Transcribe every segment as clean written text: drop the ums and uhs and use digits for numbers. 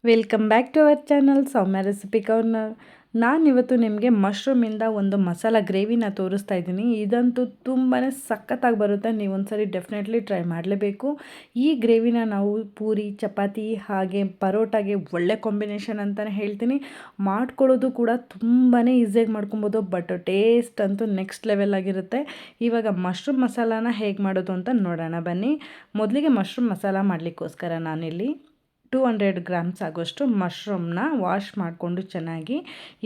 Welcome back to our channel Soumya recipe corner. ನಾನಿವತ್ತು ನಿಮಗೆ ಮಶ್ರೂಮಿಂದ ಒಂದು ಮಸಾಲ ಗ್ರೇವಿನ ತೋರಿಸ್ತಾ ಇದ್ದೀನಿ. ಇದಂತೂ ತುಂಬಾ ಸಖತ್ತಾಗಿ ಬರುತ್ತೆ. ನೀವು ಒಂದ್ಸರಿ ಡೆಫಿನೆಟ್ಲಿ ಟ್ರೈ ಮಾಡಲೇಬೇಕು. ಈ ಗ್ರೇವಿನ ನಾವು ಪೂರಿ, ಚಪಾತಿ ಹಾಗೆ ಪರೋಟಾಗೆ ಒಳ್ಳೆ ಕಾಂಬಿನೇಷನ್ ಅಂತಲೇ ಹೇಳ್ತೀನಿ. ಮಾಡ್ಕೊಳ್ಳೋದು ಕೂಡ ತುಂಬಾ ಈಸಿಯಾಗಿ ಮಾಡ್ಕೊಬೋದು. ಬಟ್ ಟೇಸ್ಟ್ ಅಂತೂ ನೆಕ್ಸ್ಟ್ ಲೆವೆಲ್ ಆಗಿರುತ್ತೆ. ಇವಾಗ ಮಶ್ರೂಮ್ ಮಸಾಲಾನ ಹೇಗೆ ಮಾಡೋದು ಅಂತ ನೋಡೋಣ ಬನ್ನಿ. ಮೊದಲಿಗೆ ಮಶ್ರೂಮ್ ಮಸಾಲ ಮಾಡಲಿಕ್ಕೋಸ್ಕರ ನಾನಿಲ್ಲಿ 200 ಗ್ರಾಮ್ಸ್ ಆಗೋಷ್ಟು ಮಶ್ರೂಮ್ನ ವಾಶ್ ಮಾಡಿಕೊಂಡು ಚೆನ್ನಾಗಿ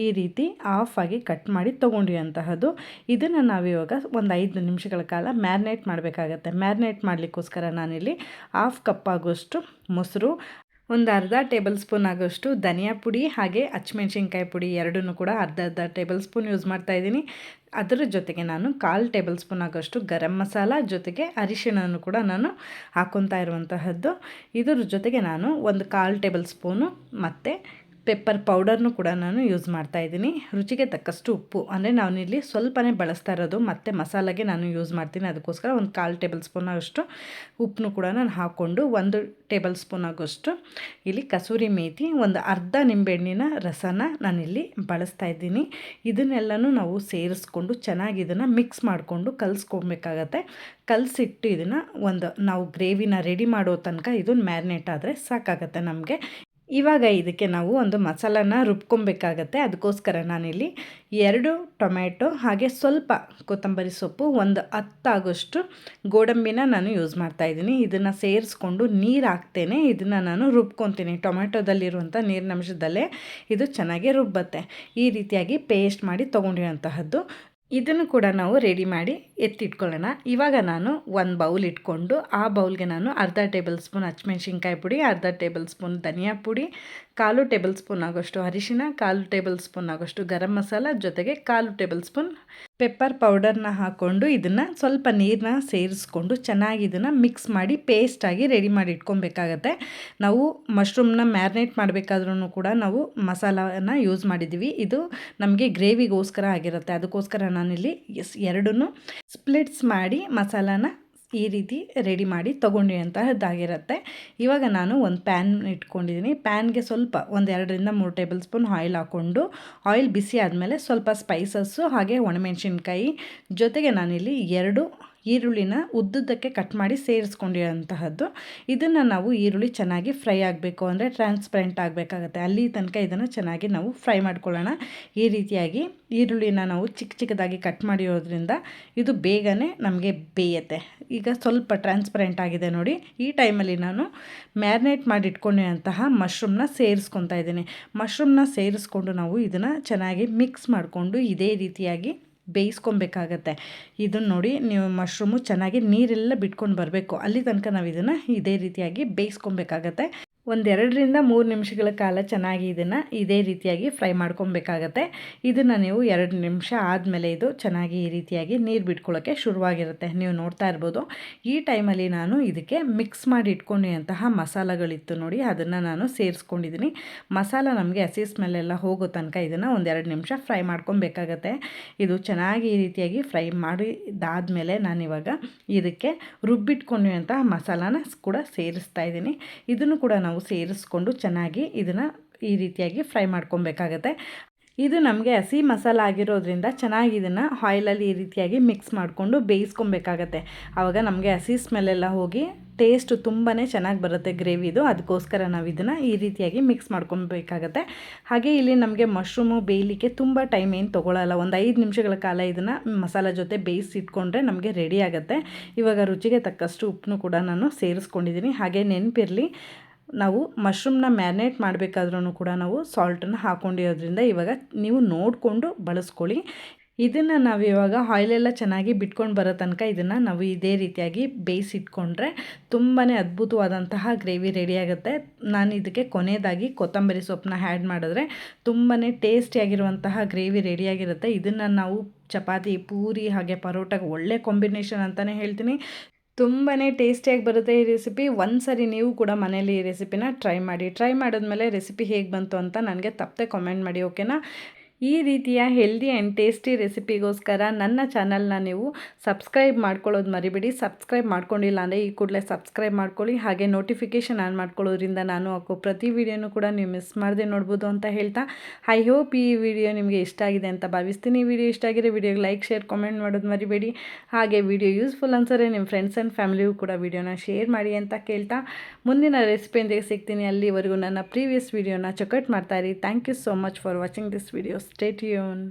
ಈ ರೀತಿ ಆಫಾಗಿ ಕಟ್ ಮಾಡಿ ತೊಗೊಂಡಿರುವಂತಹದ್ದು. ಇದನ್ನು ನಾವಿವಾಗ ಒಂದು 5 ನಿಮಿಷಗಳ ಕಾಲ ಮ್ಯಾರಿನೇಟ್ ಮಾಡಬೇಕಾಗತ್ತೆ. ಮ್ಯಾರಿನೇಟ್ ಮಾಡಲಿಕ್ಕೋಸ್ಕರ ನಾನಿಲ್ಲಿ 1/2 ಕಪ್ ಆಗೋಷ್ಟು ಮೊಸರು, ಒಂದು ಅರ್ಧ ಟೇಬಲ್ ಸ್ಪೂನ್ ಆಗೋಷ್ಟು ಧನಿಯಾ ಪುಡಿ ಹಾಗೆ ಹಸಿಮೆಣ್ಸಿನ್ಕಾಯಿ ಪುಡಿ ಎರಡನ್ನೂ ಕೂಡ ಅರ್ಧ ಟೇಬಲ್ ಸ್ಪೂನ್ ಯೂಸ್ ಮಾಡ್ತಾಯಿದ್ದೀನಿ. ಅದರ ಜೊತೆಗೆ ನಾನು 1/4 ಟೇಬಲ್ ಸ್ಪೂನ್ ಆಗೋಷ್ಟು ಗರಂ ಮಸಾಲ ಜೊತೆಗೆ ಅರಿಶಿಣವನ್ನು ಕೂಡ ನಾನು ಹಾಕ್ಕೊತಾ ಇರುವಂತಹದ್ದು. ಇದರ ಜೊತೆಗೆ ನಾನು ಒಂದು 1/4 ಟೇಬಲ್ ಸ್ಪೂನು ಮತ್ತು ಪೆಪ್ಪರ್ ಪೌಡರ್ನು ಕೂಡ ನಾನು ಯೂಸ್ ಮಾಡ್ತಾಯಿದ್ದೀನಿ. ರುಚಿಗೆ ತಕ್ಕಷ್ಟು ಉಪ್ಪು, ಅಂದರೆ ನಾನಿಲ್ಲಿ ಸ್ವಲ್ಪನೇ ಬಳಸ್ತಾ ಇರೋದು, ಮತ್ತು ಮಸಾಲೆಗೆ ನಾನು ಯೂಸ್ ಮಾಡ್ತೀನಿ. ಅದಕ್ಕೋಸ್ಕರ ಒಂದು 1/4 ಟೇಬಲ್ ಸ್ಪೂನ್ ಆಗೋಷ್ಟು ಉಪ್ಪನ್ನು ಕೂಡ ನಾನು ಹಾಕ್ಕೊಂಡು 1 ಟೇಬಲ್ ಸ್ಪೂನ್ ಆಗೋಷ್ಟು ಇಲ್ಲಿ ಕಸೂರಿ ಮೇಥಿ, ಒಂದು ಅರ್ಧ ನಿಂಬೆಹಣ್ಣಿನ ರಸನ ನಾನಿಲ್ಲಿ ಬಳಸ್ತಾ ಇದ್ದೀನಿ. ಇದನ್ನೆಲ್ಲನೂ ನಾವು ಸೇರಿಸ್ಕೊಂಡು ಚೆನ್ನಾಗಿ ಇದನ್ನು ಮಿಕ್ಸ್ ಮಾಡಿಕೊಂಡು ಕಲಿಸ್ಕೊಬೇಕಾಗತ್ತೆ. ಕಲಸಿಟ್ಟು ಇದನ್ನು ನಾವು ಗ್ರೇವಿನ ರೆಡಿ ಮಾಡೋ ತನಕ ಇದನ್ನು ಮ್ಯಾರಿನೇಟ್ ಆದರೆ ಸಾಕಾಗತ್ತೆ ನಮಗೆ. ಇವಾಗ ಇದಕ್ಕೆ ನಾವು ಒಂದು ಮಸಾಲನ ರುಬ್ಕೊಬೇಕಾಗತ್ತೆ. ಅದಕ್ಕೋಸ್ಕರ ನಾನಿಲ್ಲಿ 2 ಟೊಮ್ಯಾಟೊ ಹಾಗೆ ಸ್ವಲ್ಪ ಕೊತ್ತಂಬರಿ ಸೊಪ್ಪು, ಒಂದು 10 ಆಗೋಷ್ಟು ಗೋಡಂಬಿನ ನಾನು ಯೂಸ್ ಮಾಡ್ತಾಯಿದ್ದೀನಿ. ಇದನ್ನು ಸೇರಿಸ್ಕೊಂಡು ನೀರು ಹಾಕ್ತೇನೆ ಇದನ್ನು ನಾನು ರುಬ್ಕೊತೀನಿ. ಟೊಮ್ಯಾಟೊದಲ್ಲಿರುವಂಥ ನೀರಿನಂಶದಲ್ಲೇ ಇದು ಚೆನ್ನಾಗಿ ರುಬ್ಬತ್ತೆ. ಈ ರೀತಿಯಾಗಿ ಪೇಸ್ಟ್ ಮಾಡಿ ತೊಗೊಂಡಿರೋಂತಹದ್ದು. ಇದನ್ನು ಕೂಡ ನಾವು ರೆಡಿ ಮಾಡಿ ಎತ್ತಿಟ್ಕೊಳ್ಳೋಣ. ಇವಾಗ ನಾನು ಒಂದು ಬೌಲ್ ಇಟ್ಕೊಂಡು ಆ ಬೌಲ್ಗೆ ನಾನು ಅರ್ಧ ಟೇಬಲ್ ಸ್ಪೂನ್ ಹಸಿಮೆಣ್ಸಿನ್ಕಾಯಿ ಪುಡಿ, ಅರ್ಧ ಟೇಬಲ್ ಸ್ಪೂನ್ ಧನಿಯಾ ಪುಡಿ, 1/4 ಟೇಬಲ್ ಸ್ಪೂನ್ ಆಗೋಷ್ಟು ಅರಿಶಿಣ, 1/4 ಟೇಬಲ್ ಸ್ಪೂನ್ ಆಗೋಷ್ಟು ಗರಂ ಮಸಾಲ ಜೊತೆಗೆ 1/4 ಟೇಬಲ್ ಸ್ಪೂನ್ ಪೆಪ್ಪರ್ ಪೌಡರ್ನ ಹಾಕ್ಕೊಂಡು ಇದನ್ನು ಸ್ವಲ್ಪ ನೀರನ್ನ ಸೇರಿಸ್ಕೊಂಡು ಚೆನ್ನಾಗಿ ಇದನ್ನು ಮಿಕ್ಸ್ ಮಾಡಿ ಪೇಸ್ಟಾಗಿ ರೆಡಿ ಮಾಡಿ ಇಟ್ಕೊಬೇಕಾಗತ್ತೆ. ನಾವು ಮಶ್ರೂಮ್ನ ಮ್ಯಾರಿನೇಟ್ ಮಾಡಬೇಕಾದ್ರೂ ಕೂಡ ನಾವು ಮಸಾಲನ ಯೂಸ್ ಮಾಡಿದ್ದೀವಿ. ಇದು ನಮಗೆ ಗ್ರೇವಿಗೋಸ್ಕರ ಆಗಿರುತ್ತೆ. ಅದಕ್ಕೋಸ್ಕರ ನಾನಿಲ್ಲಿ ಎರಡನ್ನೂ ಸ್ಪ್ಲಿಟ್ಸ್ ಮಾಡಿ ಮಸಾಲಾನ ಈ ರೀತಿ ರೆಡಿ ಮಾಡಿ ತೊಗೊಂಡಿರುವಂತಹದ್ದಾಗಿರುತ್ತೆ. ಇವಾಗ ನಾನು ಒಂದು ಪ್ಯಾನ್ ಇಟ್ಕೊಂಡಿದ್ದೀನಿ. ಪ್ಯಾನ್ಗೆ ಸ್ವಲ್ಪ ಒಂದು 2ರಿಂದ 3 ಟೇಬಲ್ ಸ್ಪೂನ್ ಆಯಿಲ್ ಹಾಕ್ಕೊಂಡು, ಆಯಿಲ್ ಬಿಸಿ ಆದಮೇಲೆ ಸ್ವಲ್ಪ ಸ್ಪೈಸಸ್ಸು ಹಾಗೆ ಒಣಮೆಣಸಿನ್ಕಾಯಿ ಜೊತೆಗೆ ನಾನಿಲ್ಲಿ 2 ಈರುಳ್ಳಿನ ಉದ್ದುದ್ದಕ್ಕೆ ಕಟ್ ಮಾಡಿ ಸೇರಿಸ್ಕೊಂಡಿರೋಂತಹದ್ದು. ಇದನ್ನು ನಾವು ಈರುಳ್ಳಿ ಚೆನ್ನಾಗಿ ಫ್ರೈ ಆಗಬೇಕು, ಅಂದರೆ ಟ್ರಾನ್ಸ್ಪರೆಂಟ್ ಆಗಬೇಕಾಗತ್ತೆ. ಅಲ್ಲಿ ತನಕ ಇದನ್ನು ಚೆನ್ನಾಗಿ ನಾವು ಫ್ರೈ ಮಾಡ್ಕೊಳ್ಳೋಣ. ಈ ರೀತಿಯಾಗಿ ಈರುಳ್ಳಿನ ನಾವು ಚಿಕ್ಕದಾಗಿ ಕಟ್ ಮಾಡಿರೋದ್ರಿಂದ ಇದು ಬೇಗನೆ ನಮಗೆ ಬೇಯುತ್ತೆ. ಈಗ ಸ್ವಲ್ಪ ಟ್ರಾನ್ಸ್ಪರೆಂಟ್ ಆಗಿದೆ ನೋಡಿ. ಈ ಟೈಮಲ್ಲಿ ನಾನು ಮ್ಯಾರಿನೇಟ್ ಮಾಡಿ ಇಟ್ಕೊಂಡಿರೋಂತಹ ಮಶ್ರೂಮ್ನ ಸೇರಿಸ್ಕೊತಾ ಇದ್ದೀನಿ. ಮಶ್ರೂಮ್ನ ಸೇರಿಸ್ಕೊಂಡು ನಾವು ಇದನ್ನು ಚೆನ್ನಾಗಿ ಮಿಕ್ಸ್ ಮಾಡಿಕೊಂಡು ಇದೇ ರೀತಿಯಾಗಿ ಬೇಯಿಸ್ಕೊಬೇಕಾಗತ್ತೆ. ಇದನ್ನು ನೋಡಿ, ನೀವು ಮಶ್ರೂಮು ಚೆನ್ನಾಗಿ ನೀರೆಲ್ಲ ಬಿಟ್ಕೊಂಡು ಬರಬೇಕು. ಅಲ್ಲಿ ತನಕ ನಾವು ಇದನ್ನು ಇದೇ ರೀತಿಯಾಗಿ ಬೇಯಿಸ್ಕೊಬೇಕಾಗತ್ತೆ. ಒಂದು 2ರಿಂದ 3 ನಿಮಿಷಗಳ ಕಾಲ ಚೆನ್ನಾಗಿ ಇದನ್ನು ಇದೇ ರೀತಿಯಾಗಿ ಫ್ರೈ ಮಾಡ್ಕೊಬೇಕಾಗತ್ತೆ. ಇದನ್ನು ನೀವು 2 ನಿಮಿಷ ಆದಮೇಲೆ ಇದು ಚೆನ್ನಾಗಿ ಈ ರೀತಿಯಾಗಿ ನೀರು ಬಿಟ್ಕೊಳ್ಳೋಕ್ಕೆ ಶುರುವಾಗಿರುತ್ತೆ. ನೀವು ನೋಡ್ತಾ ಇರ್ಬೋದು. ಈ ಟೈಮಲ್ಲಿ ನಾನು ಇದಕ್ಕೆ ಮಿಕ್ಸ್ ಮಾಡಿ ಇಟ್ಕೊಂಡಿರುವಂತಹ ಮಸಾಲಗಳಿತ್ತು ನೋಡಿ, ಅದನ್ನು ನಾನು ಸೇರಿಸ್ಕೊಂಡಿದ್ದೀನಿ. ಮಸಾಲ ನಮಗೆ ಹಸಿ ಸ್ಮೆಲ್ಲೆಲ್ಲ ಹೋಗೋ ತನಕ ಇದನ್ನು ಒಂದು 2 ನಿಮಿಷ ಫ್ರೈ ಮಾಡ್ಕೊಬೇಕಾಗತ್ತೆ. ಇದು ಚೆನ್ನಾಗಿ ಈ ರೀತಿಯಾಗಿ ಫ್ರೈ ಮಾಡಿದಾದಮೇಲೆ ನಾನಿವಾಗ ಇದಕ್ಕೆ ರುಬ್ಬಿಟ್ಕೊಂಡಿರುವಂತಹ ಮಸಾಲಾನ ಕೂಡ ಸೇರಿಸ್ತಾ ಇದ್ದೀನಿ. ಇದನ್ನು ಕೂಡ ನಾವು ಸೇರಿಸ್ಕೊಂಡು ಚೆನ್ನಾಗಿ ಇದನ್ನು ಈ ರೀತಿಯಾಗಿ ಫ್ರೈ ಮಾಡ್ಕೊಬೇಕಾಗತ್ತೆ. ಇದು ನಮಗೆ ಹಸಿ ಮಸಾಲ ಆಗಿರೋದ್ರಿಂದ ಚೆನ್ನಾಗಿ ಇದನ್ನು ಆಯಿಲಲ್ಲಿ ಈ ರೀತಿಯಾಗಿ ಮಿಕ್ಸ್ ಮಾಡಿಕೊಂಡು ಬೇಯಿಸ್ಕೊಬೇಕಾಗತ್ತೆ. ಆವಾಗ ನಮಗೆ ಹಸಿ ಸ್ಮೆಲ್ಲೆಲ್ಲ ಹೋಗಿ ಟೇಸ್ಟು ತುಂಬಾ ಚೆನ್ನಾಗಿ ಬರುತ್ತೆ ಗ್ರೇವಿದು. ಅದಕ್ಕೋಸ್ಕರ ನಾವು ಇದನ್ನು ಈ ರೀತಿಯಾಗಿ ಮಿಕ್ಸ್ ಮಾಡ್ಕೊಬೇಕಾಗತ್ತೆ. ಹಾಗೆ ಇಲ್ಲಿ ನಮಗೆ ಮಶ್ರೂಮು ಬೇಯಲಿಕ್ಕೆ ತುಂಬ ಟೈಮ್ ಏನು ತೊಗೊಳ್ಳಲ್ಲ. ಒಂದು 5 ನಿಮಿಷಗಳ ಕಾಲ ಇದನ್ನು ಮಸಾಲ ಜೊತೆ ಬೇಯಿಸಿಟ್ಕೊಂಡ್ರೆ ನಮಗೆ ರೆಡಿ ಆಗುತ್ತೆ. ಇವಾಗ ರುಚಿಗೆ ತಕ್ಕಷ್ಟು ಉಪ್ಪನ್ನು ಕೂಡ ನಾನು ಸೇರಿಸ್ಕೊಂಡಿದ್ದೀನಿ. ಹಾಗೆ ನೆನಪಿರಲಿ, ನಾವು ಮಶ್ರೂಮ್ನ ಮ್ಯಾರಿನೇಟ್ ಮಾಡಬೇಕಾದ್ರೂ ಕೂಡ ನಾವು ಸಾಲ್ಟನ್ನು ಹಾಕ್ಕೊಂಡಿರೋದ್ರಿಂದ ಇವಾಗ ನೀವು ನೋಡಿಕೊಂಡು ಬಳಸ್ಕೊಳ್ಳಿ. ಇದನ್ನು ನಾವು ಇವಾಗ ಆಯಿಲೆಲ್ಲ ಚೆನ್ನಾಗಿ ಬಿಟ್ಕೊಂಡು ಬರೋ ತನಕ ಇದನ್ನು ನಾವು ಇದೇ ರೀತಿಯಾಗಿ ಬೇಯಿಸಿಟ್ಕೊಂಡ್ರೆ ತುಂಬಾ ಅದ್ಭುತವಾದಂತಹ ಗ್ರೇವಿ ರೆಡಿಯಾಗುತ್ತೆ. ನಾನು ಇದಕ್ಕೆ ಕೊನೆಯದಾಗಿ ಕೊತ್ತಂಬರಿ ಸೊಪ್ಪನ್ನ ಆ್ಯಡ್ ಮಾಡಿದ್ರೆ ತುಂಬಾ ಟೇಸ್ಟಿಯಾಗಿರುವಂತಹ ಗ್ರೇವಿ ರೆಡಿಯಾಗಿರುತ್ತೆ. ಇದನ್ನು ನಾವು ಚಪಾತಿ, ಪೂರಿ ಹಾಗೆ ಪರೋಟಾಗೆ ಒಳ್ಳೆ ಕಾಂಬಿನೇಷನ್ ಅಂತಲೇ ಹೇಳ್ತೀನಿ. ತುಂಬಾ ಟೇಸ್ಟಿಯಾಗಿ ಬರುತ್ತೆ ಈ ರೆಸಿಪಿ. ಒಂದು ಸರಿ ನೀವು ಕೂಡ ಮನೇಲಿ ಈ ರೆಸಿಪಿನ ಟ್ರೈ ಮಾಡಿ. ಟ್ರೈ ಮಾಡಿದ್ಮೇಲೆ ರೆಸಿಪಿ ಹೇಗೆ ಬಂತು ಅಂತ ನನಗೆ ತಪ್ಪದೆ ಕಾಮೆಂಟ್ ಮಾಡಿ, ಓಕೆನಾ? ಈ ರೀತಿಯ ಹೆಲ್ದಿ ಆ್ಯಂಡ್ ಟೇಸ್ಟಿ ರೆಸಿಪಿಗೋಸ್ಕರ ನನ್ನ ಚಾನಲ್ನ ನೀವು ಸಬ್ಸ್ಕ್ರೈಬ್ ಮಾಡ್ಕೊಳ್ಳೋದು ಮರಿಬೇಡಿ. ಸಬ್ಸ್ಕ್ರೈಬ್ ಮಾಡ್ಕೊಂಡಿಲ್ಲ ಅಂದರೆ ಈ ಕೂಡಲೇ ಸಬ್ಸ್ಕ್ರೈಬ್ ಮಾಡ್ಕೊಳ್ಳಿ. ಹಾಗೆ ನೋಟಿಫಿಕೇಷನ್ ಆನ್ ಮಾಡ್ಕೊಳ್ಳೋದ್ರಿಂದ ನಾನು ಹಾಕೋ ಪ್ರತಿ ವಿಡಿಯೋನೂ ಕೂಡ ನೀವು ಮಿಸ್ ಮಾಡದೆ ನೋಡ್ಬೋದು ಅಂತ ಹೇಳ್ತಾ, ಐ ಹೋಪ್ ಈ ವಿಡಿಯೋ ನಿಮಗೆ ಇಷ್ಟ ಆಗಿದೆ ಅಂತ ಭಾವಿಸ್ತೀನಿ. ಈ ವಿಡಿಯೋ ಇಷ್ಟ ಆಗಿರೋ ವಿಡಿಯೋಗೆ ಲೈಕ್, ಶೇರ್, ಕಾಮೆಂಟ್ ಮಾಡೋದು ಮರಿಬೇಡಿ. ಹಾಗೆ ವಿಡಿಯೋ ಯೂಸ್ಫುಲ್ ಅನ್ಸರೆ ನಿಮ್ಮ ಫ್ರೆಂಡ್ಸ್ ಆ್ಯಂಡ್ ಫ್ಯಾಮಿಲಿಗೂ ಕೂಡ ವಿಡಿಯೋನ ಶೇರ್ ಮಾಡಿ ಅಂತ ಕೇಳ್ತಾ, ಮುಂದಿನ ರೆಸಿಪಿಯೊಂದಿಗೆ ಸಿಗ್ತೀನಿ. ಅಲ್ಲಿವರೆಗೂ ನನ್ನ ಪ್ರೀವಿಯಸ್ ವಿಡಿಯೋನ ಚೆಕ್ಔಟ್ ಮಾಡ್ತಾಯಿರಿ. Thank you so much for watching this video. Stay tune.